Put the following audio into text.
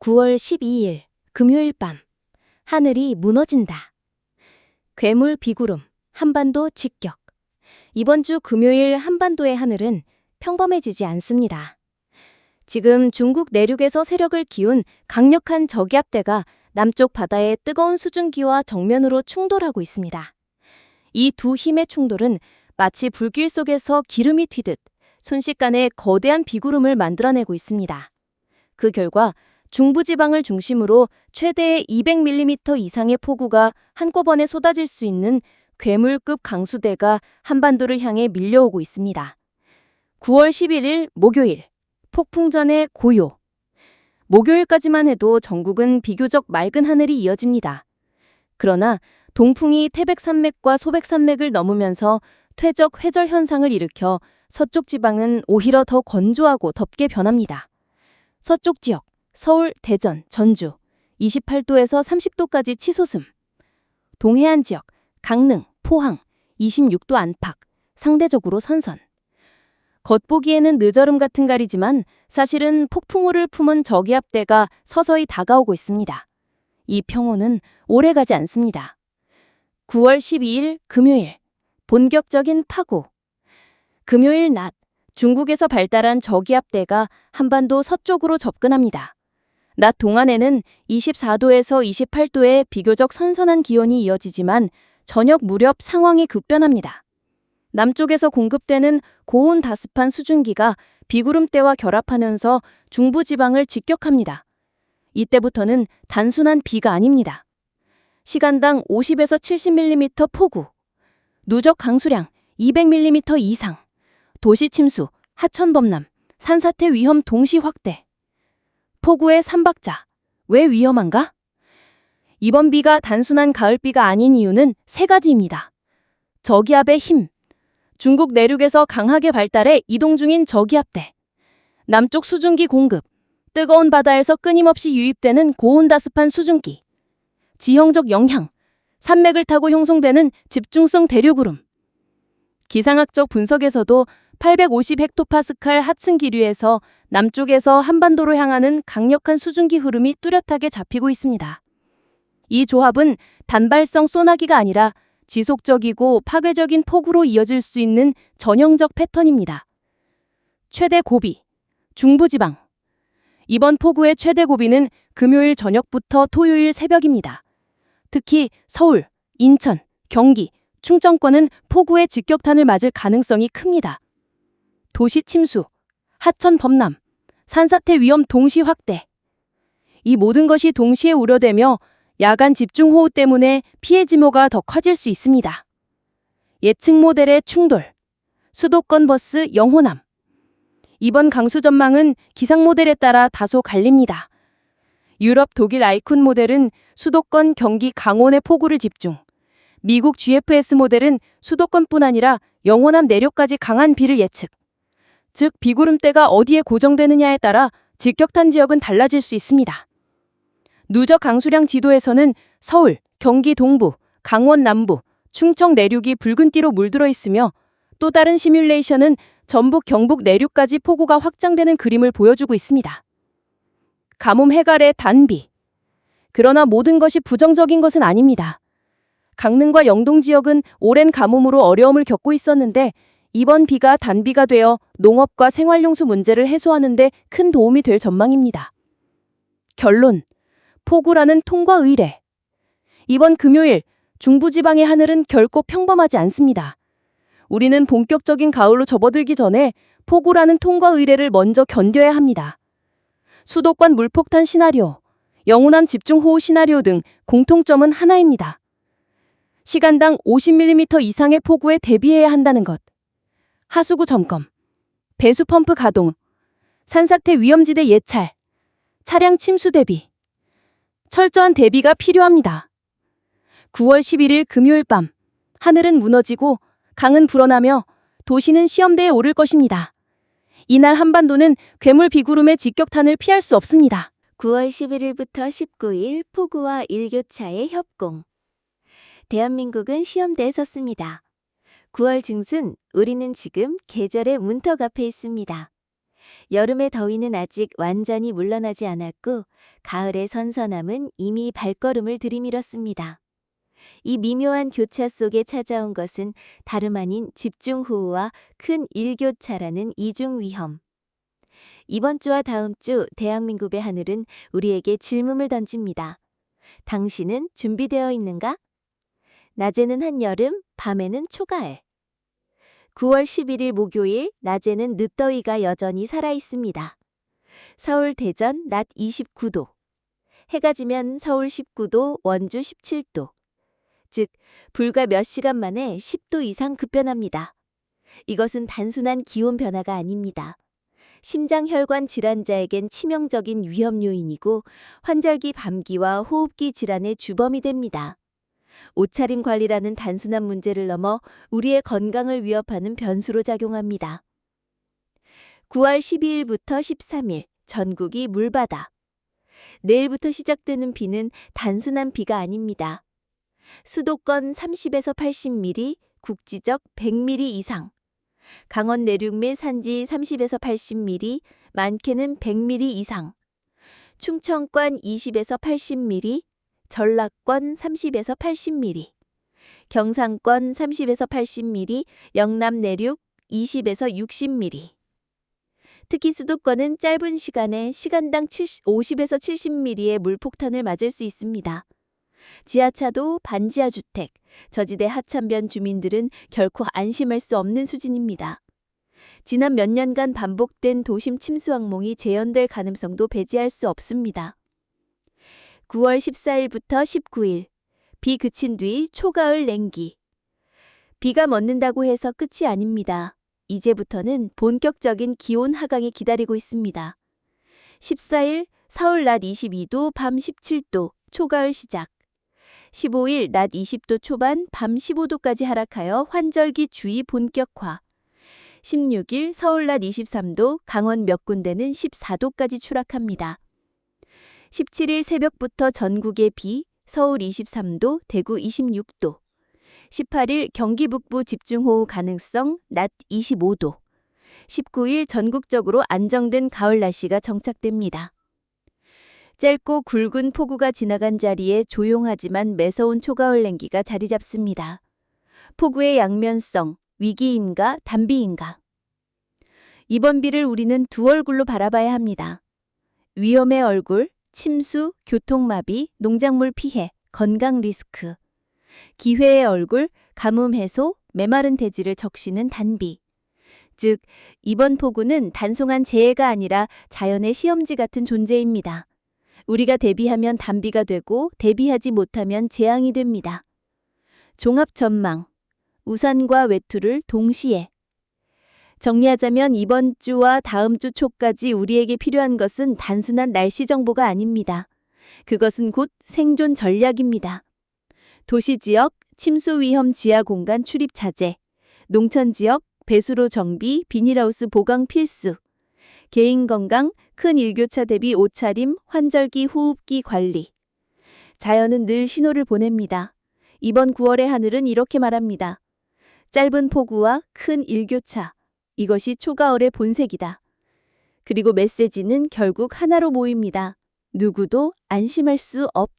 9월 12일 금요일 밤 하늘이 무너진다. 괴물 비구름 한반도 직격. 이번 주 금요일 한반도의 하늘은 평범해지지 않습니다. 지금 중국 내륙에서 세력을 기운 강력한 저기압대가 남쪽 바다의 뜨거운 수증기와 정면으로 충돌하고 있습니다. 이 두 힘의 충돌은 마치 불길 속에서 기름이 튀듯 순식간에 거대한 비구름을 만들어내고 있습니다. 그 결과 중부지방을 중심으로 최대 200mm 이상의 폭우가 한꺼번에 쏟아질 수 있는 괴물급 강수대가 한반도를 향해 밀려오고 있습니다. 9월 11일 목요일, 폭풍전의 고요. 목요일까지만 해도 전국은 비교적 맑은 하늘이 이어집니다. 그러나 동풍이 태백산맥과 소백산맥을 넘으면서 퇴적 회절 현상을 일으켜 서쪽 지방은 오히려 더 건조하고 덥게 변합니다. 서쪽 지역, 서울, 대전, 전주 28도에서 30도까지 치솟음. 동해안 지역, 강릉, 포항 26도 안팎, 상대적으로 선선. 겉보기에는 늦얼음 같은 가리지만 사실은 폭풍우를 품은 저기압대가 서서히 다가오고 있습니다. 이 평온은 오래가지 않습니다. 9월 12일 금요일, 본격적인 파고. 금요일 낮, 중국에서 발달한 저기압대가 한반도 서쪽으로 접근합니다. 낮 동안에는 24도에서 28도의 비교적 선선한 기온이 이어지지만 저녁 무렵 상황이 급변합니다. 남쪽에서 공급되는 고온 다습한 수증기가 비구름대와 결합하면서 중부지방을 직격합니다. 이때부터는 단순한 비가 아닙니다. 시간당 50에서 70mm 폭우, 누적 강수량 200mm 이상, 도시 침수, 하천 범람, 산사태 위험 동시 확대. 폭우의 3박자, 왜 위험한가? 이번 비가 단순한 가을비가 아닌 이유는 세 가지입니다. 저기압의 힘, 중국 내륙에서 강하게 발달해 이동 중인 저기압대, 남쪽 수증기 공급, 뜨거운 바다에서 끊임없이 유입되는 고온다습한 수증기, 지형적 영향, 산맥을 타고 형성되는 집중성 대류구름. 기상학적 분석에서도 850헥토파스칼 하층 기류에서 남쪽에서 한반도로 향하는 강력한 수증기 흐름이 뚜렷하게 잡히고 있습니다. 이 조합은 단발성 소나기가 아니라 지속적이고 파괴적인 폭우로 이어질 수 있는 전형적 패턴입니다. 최대 고비, 중부지방. 이번 폭우의 최대 고비는 금요일 저녁부터 토요일 새벽입니다. 특히 서울, 인천, 경기, 충청권은 폭우의 직격탄을 맞을 가능성이 큽니다. 도시 침수, 하천 범람, 산사태 위험 동시 확대. 이 모든 것이 동시에 우려되며 야간 집중호우 때문에 피해 규모가 더 커질 수 있습니다. 예측 모델의 충돌, 수도권 버스 영호남. 이번 강수 전망은 기상 모델에 따라 다소 갈립니다. 유럽 독일 아이콘 모델은 수도권 경기 강원의 폭우를 집중. 미국 GFS 모델은 수도권뿐 아니라 영호남 내륙까지 강한 비를 예측. 즉 비구름대가 어디에 고정되느냐에 따라 직격탄 지역은 달라질 수 있습니다. 누적 강수량 지도에서는 서울, 경기 동부, 강원 남부, 충청 내륙이 붉은 띠로 물들어 있으며 또 다른 시뮬레이션은 전북, 경북 내륙까지 폭우가 확장되는 그림을 보여주고 있습니다. 가뭄 해갈의 단비. 그러나 모든 것이 부정적인 것은 아닙니다. 강릉과 영동 지역은 오랜 가뭄으로 어려움을 겪고 있었는데 이번 비가 단비가 되어 농업과 생활용수 문제를 해소하는 데 큰 도움이 될 전망입니다. 결론, 폭우라는 통과 의례. 이번 금요일 중부지방의 하늘은 결코 평범하지 않습니다. 우리는 본격적인 가을로 접어들기 전에 폭우라는 통과 의례를 먼저 견뎌야 합니다. 수도권 물폭탄 시나리오, 영호남 집중호우 시나리오 등 공통점은 하나입니다. 시간당 50mm 이상의 폭우에 대비해야 한다는 것. 하수구 점검, 배수펌프 가동, 산사태 위험지대 예찰, 차량 침수 대비. 철저한 대비가 필요합니다. 9월 11일 금요일 밤, 하늘은 무너지고 강은 불어나며 도시는 시험대에 오를 것입니다. 이날 한반도는 괴물 비구름의 직격탄을 피할 수 없습니다. 9월 11일부터 19일 폭우와 일교차의 협공. 대한민국은 시험대에 섰습니다. 9월 중순 우리는 지금 계절의 문턱 앞에 있습니다. 여름의 더위는 아직 완전히 물러나지 않았고 가을의 선선함은 이미 발걸음을 들이밀었습니다. 이 미묘한 교차 속에 찾아온 것은 다름 아닌 집중호우와 큰 일교차라는 이중 위험. 이번 주와 다음 주 대한민국의 하늘은 우리에게 질문을 던집니다. 당신은 준비되어 있는가? 낮에는 한여름, 밤에는 초가을. 9월 11일 목요일, 낮에는 늦더위가 여전히 살아있습니다. 서울 대전 낮 29도. 해가 지면 서울 19도, 원주 17도. 즉, 불과 몇 시간 만에 10도 이상 급변합니다. 이것은 단순한 기온 변화가 아닙니다. 심장혈관 질환자에겐 치명적인 위험 요인이고 환절기 감기와 호흡기 질환의 주범이 됩니다. 옷차림 관리라는 단순한 문제를 넘어 우리의 건강을 위협하는 변수로 작용합니다. 9월 12일부터 13일, 전국이 물바다. 내일부터 시작되는 비는 단순한 비가 아닙니다. 수도권 30에서 80mm, 국지적 100mm 이상. 강원 내륙 및 산지 30에서 80mm, 많게는 100mm 이상. 충청권 20에서 80mm, 전라권 30에서 80mm, 경상권 30에서 80mm, 영남 내륙 20에서 60mm. 특히 수도권은 짧은 시간에 시간당 50에서 70mm의 물폭탄을 맞을 수 있습니다. 지하차도, 반지하 주택, 저지대 하천변 주민들은 결코 안심할 수 없는 수준입니다. 지난 몇 년간 반복된 도심 침수 악몽이 재현될 가능성도 배제할 수 없습니다. 9월 14일부터 19일, 비 그친 뒤 초가을 냉기. 비가 멎는다고 해서 끝이 아닙니다. 이제부터는 본격적인 기온 하강이 기다리고 있습니다. 14일, 서울 낮 22도, 밤 17도, 초가을 시작. 15일 낮 20도 초반, 밤 15도까지 하락하여 환절기 주의 본격화. 16일 서울 낮 23도, 강원 몇 군데는 14도까지 추락합니다. 17일 새벽부터 전국에 비, 서울 23도, 대구 26도. 18일 경기 북부 집중호우 가능성, 낮 25도. 19일 전국적으로 안정된 가을 날씨가 정착됩니다. 짧고 굵은 폭우가 지나간 자리에 조용하지만 매서운 초가을 냉기가 자리 잡습니다. 폭우의 양면성, 위기인가 단비인가. 이번 비를 우리는 두 얼굴로 바라봐야 합니다. 위험의 얼굴, 침수, 교통마비, 농작물 피해, 건강 리스크. 기회의 얼굴, 가뭄 해소, 메마른 대지를 적시는 단비. 즉, 이번 폭우는 단순한 재해가 아니라 자연의 시험지 같은 존재입니다. 우리가 대비하면 단비가 되고 대비하지 못하면 재앙이 됩니다. 종합 전망. 우산과 외투를 동시에. 정리하자면 이번 주와 다음 주 초까지 우리에게 필요한 것은 단순한 날씨 정보가 아닙니다. 그것은 곧 생존 전략입니다. 도시지역, 침수 위험 지하 공간 출입 자제, 농촌지역, 배수로 정비, 비닐하우스 보강 필수, 개인 건강, 큰 일교차 대비 옷차림, 환절기 호흡기 관리. 자연은 늘 신호를 보냅니다. 이번 9월의 하늘은 이렇게 말합니다. 짧은 폭우와 큰 일교차, 이것이 초가을의 본색이다. 그리고 메시지는 결국 하나로 모입니다. 누구도 안심할 수 없다.